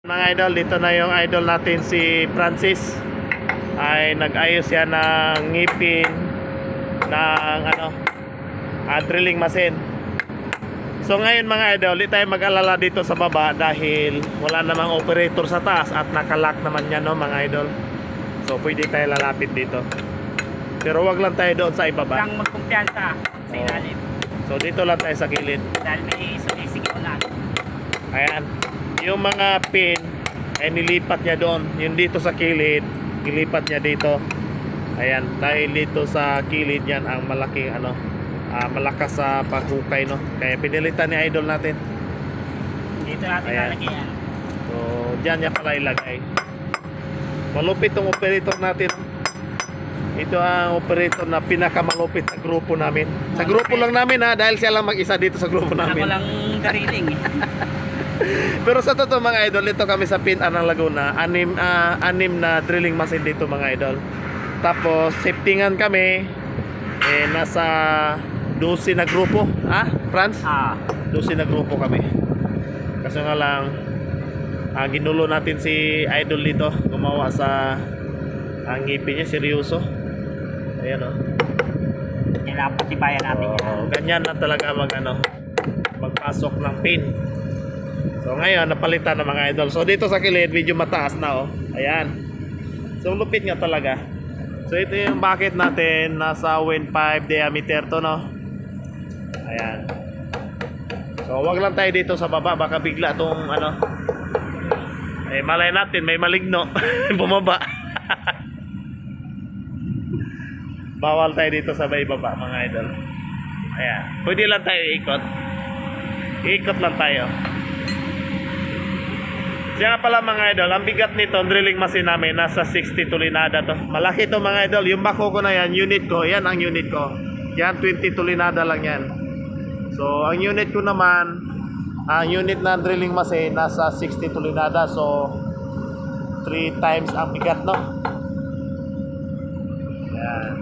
Mga idol, dito na yung idol natin si Francis. Ay nag-ayos yan ng ngipin ng drilling machine. So ngayon mga idol, di tayo mag-alala dito sa baba dahil wala namang operator sa taas at nakalock naman yan, no, mga idol. So pwede tayo lalapit dito. Pero wag lang tayo doon sa ibaba. Lang magkumpiyansa sa ilalim. So dito lang tayo sa gilid. Dahil may sumisigaw na. Ayan. Yung mga pin ay nilipat niya doon. Yung dito sa kilid, nilipat niya dito. Ayan, dahil dito sa kilid yan ang malaking malakas sa paghukay, no. Kaya pinilitan ni idol natin. Dito natin lalagyan yan. So, diyan niya pala ilagay. Malupit tong operator natin. Ito ang operator na pinakamalupit sa grupo namin. Sa grupo lang namin, ha, dahil siya lang mag-isa dito sa grupo namin. Ako lang dariling. Pero sa totoo mga idol, dito kami sa Pinanang Laguna, anim na drilling machine dito mga idol. Tapos safetingan kami, nasa 12 na grupo. Franz? 12 na grupo kami. Kasi nga lang, ginulo natin si idol dito, gumawa sa ngipin niya, seryoso. Ayan, oh. Kailangan patibayan natin yan. Ganyan na talaga magpasok ng pin. So ngayon napalitan ng mga idol. So dito sa kilid medyo mataas na, oh. Ayan. So lupit nga talaga. So ito yung bucket natin, nasa 1.5 diameter to, no. Ayan. So wag lang tayo dito sa baba, baka bigla tong malay natin may maligno bumaba. Bawal tayo dito sa baba mga idol. Ayan. Pwede lang tayo ikot. Ikot lang tayo. Kaya pala mga idol, ang bigat nito, ang drilling machine namin, nasa 60 tulinada to. Malaki to mga idol. Yung bako ko na yan, unit ko, yan ang unit ko. Yan, 20 tulinada lang yan. So, ang unit ko naman, ang unit na drilling machine, nasa 60 tulinada. So, 3 times ang bigat, no? Yan.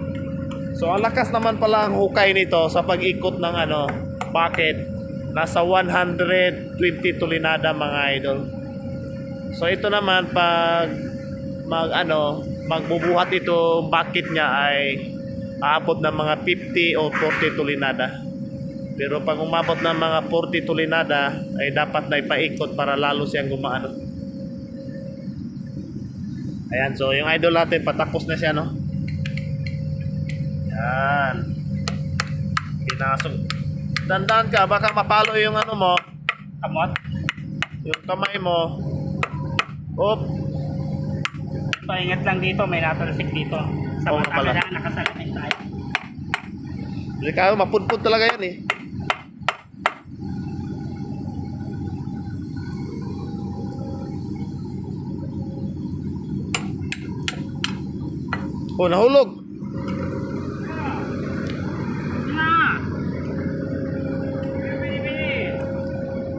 So, ang lakas naman pala ang hukay nito sa pag-ikot ng bucket. Nasa 120 tulinada mga idol. So ito naman pag magbubuhat ito bucket niya ay aabot ng mga 50 o 40 tulinada. Pero pag umabot ng mga 40 tulinada ay dapat na ipaikot para lalo siyang gumaano. Ayan, so yung idol natin patapos na siya, no. Yan. Pinasok. Dandan ka, baka mapalo yung mo. Kamot. Yung kamay mo. Op. Paingat lang dito, may natalsik dito. Sa Oo, mga pala. na nakasalamin tayo. Delikado, mapudpud talaga yan, eh. Oh, nahulog.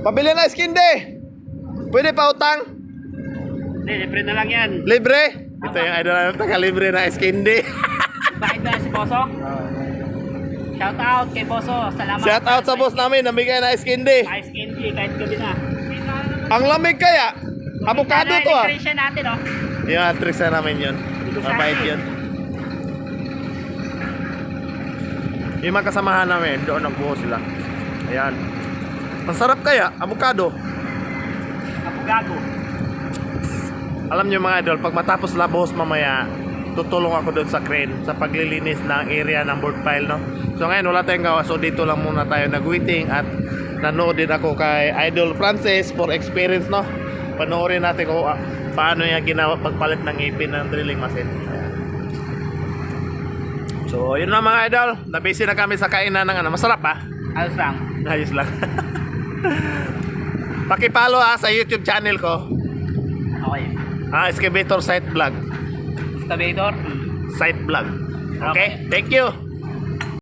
Pabili na skin day. Pwede pa utang? Hindi, libre na lang yan. Libre? Ito yung idol namin, taka-libre na skin day. Bakit na si Boso? Shout out kay Boso. Salamat. Shout out sa boss namin, namigay na skin day. Ice candy, kahit gabi na. Ang lamig kaya? Avocado to, ah. Electrician natin, oh. Yung atrix na namin yun. Mabait yun. Yung mga kasamahan namin, doon nagbuho sila. Ayan. Ang sarap kaya, avocado. Abugago. Alam nyo mga idol, pag matapos labos mamaya, tutulong ako doon sa crane sa paglilinis ng area ng board pile, no? So ngayon wala tayong gawa, so dito lang muna tayo nag-waiting at nanood din ako kay Idol Francis for experience, no? Panoorin natin kung paano niya ginawa pagpalit ng ngipin ng drilling machine. Ayan. So yun na mga idol, nabisi na kami sa kainan ng masarap, ha? Ayos lang. Ayos lang. Pakipalo, sa YouTube channel ko. Okay. Excavator Site Vlog. Excavator. Site Vlog. Okay? Thank you.